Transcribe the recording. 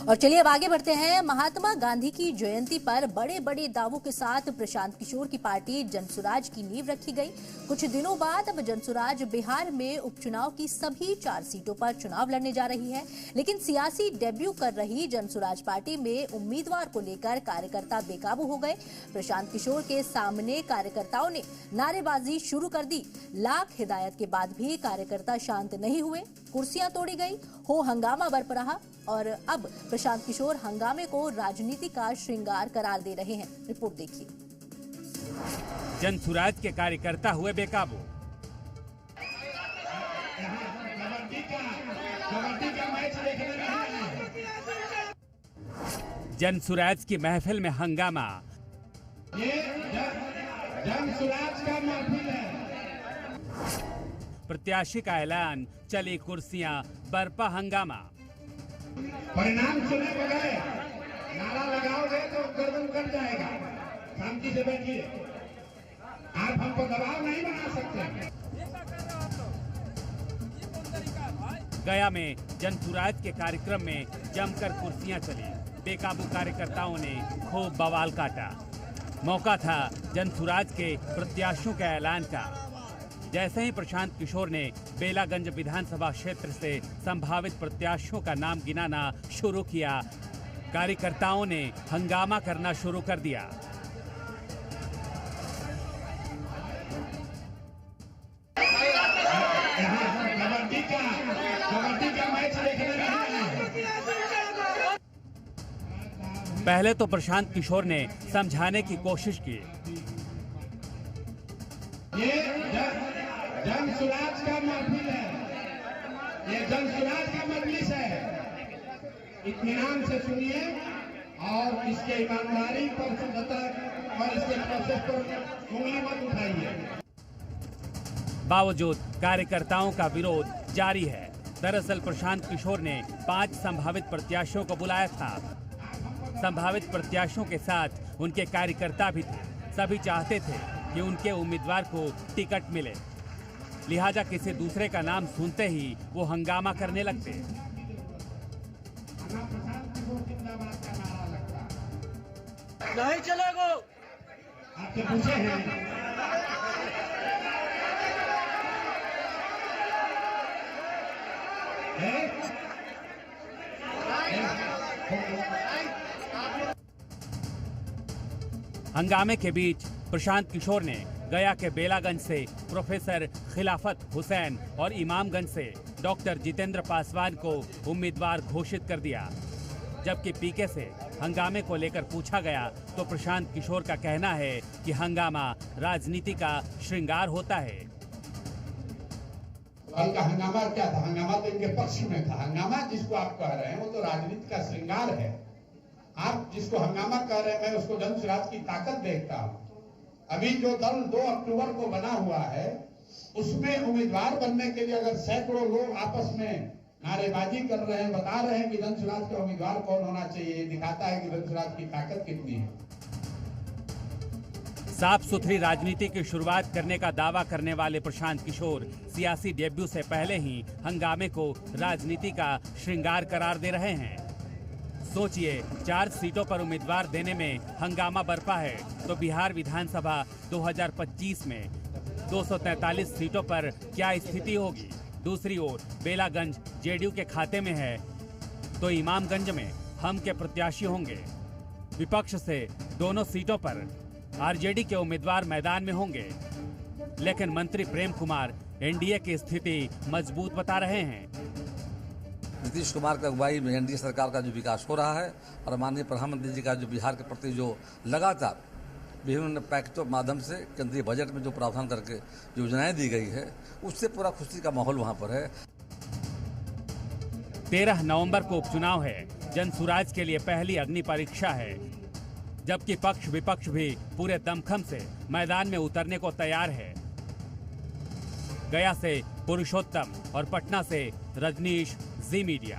और चलिए अब आगे बढ़ते हैं। महात्मा गांधी की जयंती पर बड़े बड़े दावों के साथ प्रशांत किशोर की पार्टी जनसुराज की नींव रखी गई। कुछ दिनों बाद अब जनसुराज बिहार में उपचुनाव की सभी 4 सीटों पर चुनाव लड़ने जा रही है। लेकिन सियासी डेब्यू कर रही जनसुराज पार्टी में उम्मीदवार को लेकर कार्यकर्ता बेकाबू हो गए। प्रशांत किशोर के सामने कार्यकर्ताओं ने नारेबाजी शुरू कर दी। लाख हिदायत के बाद भी कार्यकर्ता शांत नहीं हुए। कुर्सियां तोड़ी गई, हो हंगामा बरपा रहा और अब प्रशांत किशोर हंगामे को राजनीति का श्रृंगार करार दे रहे हैं। रिपोर्ट देखिए। जनसुराज के कार्यकर्ता हुए बेकाबू। जनसुराज की महफिल में हंगामा। ये जनसुराज का महफिल है। प्रत्याशी का ऐलान, चली कुर्सियां, बरपा हंगामा। परिणाम सुने बगैर नारा लगाओगे तो गर्दन कट जाएगा। शांति से बैठिए, आप हमको दबाव नहीं बना सकते। गया में जनसुराज के कार्यक्रम में जमकर कुर्सियां चली। बेकाबू कार्यकर्ताओं ने खूब बवाल काटा। मौका था जनसुराज के प्रत्याशियों के ऐलान का। जैसे ही प्रशांत किशोर ने बेलागंज विधानसभा क्षेत्र से संभावित प्रत्याशियों का नाम गिनाना शुरू किया, कार्यकर्ताओं ने हंगामा करना शुरू कर दिया। कबड्डी का मैच देखने पहले तो प्रशांत किशोर ने समझाने की कोशिश की। ये जनसुराज का महफिल है, ये जनसुराज का मजलिस है। इत्मीनान से सुनिए और इसके ईमानदारी पर और इसके प्रोसेस पर उंगली मत उठाइए। बावजूद कार्यकर्ताओं का विरोध जारी है। दरअसल प्रशांत किशोर ने 5 संभावित प्रत्याशियों को बुलाया था। संभावित प्रत्याशियों के साथ उनके कार्यकर्ता भी थे। सभी चाहते थे कि उनके उम्मीदवार को टिकट मिले, लिहाजा किसी दूसरे का नाम सुनते ही वो हंगामा करने लगते। नहीं चलेगा। आपसे पूछे हैं हंगामे के बीच प्रशांत किशोर ने गया के बेलागंज से प्रोफेसर खिलाफत हुसैन और इमामगंज से डॉक्टर जितेंद्र पासवान को उम्मीदवार घोषित कर दिया। जबकि पीके से हंगामे को लेकर पूछा गया तो प्रशांत किशोर का कहना है कि हंगामा राजनीति का श्रृंगार होता है। उनका हंगामा क्या था? हंगामा तो इनके पक्ष में था। हंगामा जिसको आप कह रहे हैं वो तो राजनीति का श्रृंगार है। आप जिसको हंगामा कह रहे हैं, मैं उसको जनसुराज की ताकत देखता हूँ। अभी जो दल 2 अक्टूबर को बना हुआ है, उसमें उम्मीदवार बनने के लिए अगर सैकड़ों लोग आपस में नारेबाजी कर रहे हैं, बता रहे हैं कि जनसुराज का उम्मीदवार कौन होना चाहिए, ये दिखाता है कि जनसुराज की ताकत कितनी है। साफ सुथरी राजनीति की शुरुआत करने का दावा करने वाले प्रशांत किशोर सियासी डेब्यू से पहले ही हंगामे को राजनीति का श्रृंगार करार दे रहे हैं। सोचिए, 4 सीटों पर उम्मीदवार देने में हंगामा बरपा है तो बिहार विधानसभा 2025 में 243 सीटों पर क्या स्थिति होगी। दूसरी ओर बेलागंज जेडीयू के खाते में है तो इमामगंज में हम के प्रत्याशी होंगे। विपक्ष से दोनों सीटों पर आरजेडी के उम्मीदवार मैदान में होंगे। लेकिन मंत्री प्रेम कुमार एनडीए की स्थिति मजबूत बता रहे हैं। नीतीश कुमार की अगुवाई में एनडीए सरकार का जो विकास हो रहा है और माननीय प्रधानमंत्री जी का जो बिहार के प्रति जो लगातार विभिन्न पैकेटों के माध्यम से केंद्रीय बजट में जो प्रावधान करके योजनाएं दी गई है, उससे पूरा खुशी का माहौल वहां पर है। 13 नवंबर को उपचुनाव है। जनसुराज के लिए पहली अग्नि परीक्षा है, जबकि पक्ष विपक्ष भी पूरे दमखम से मैदान में उतरने को तैयार है। गया से पुरुषोत्तम और पटना से रजनीश, जी मीडिया।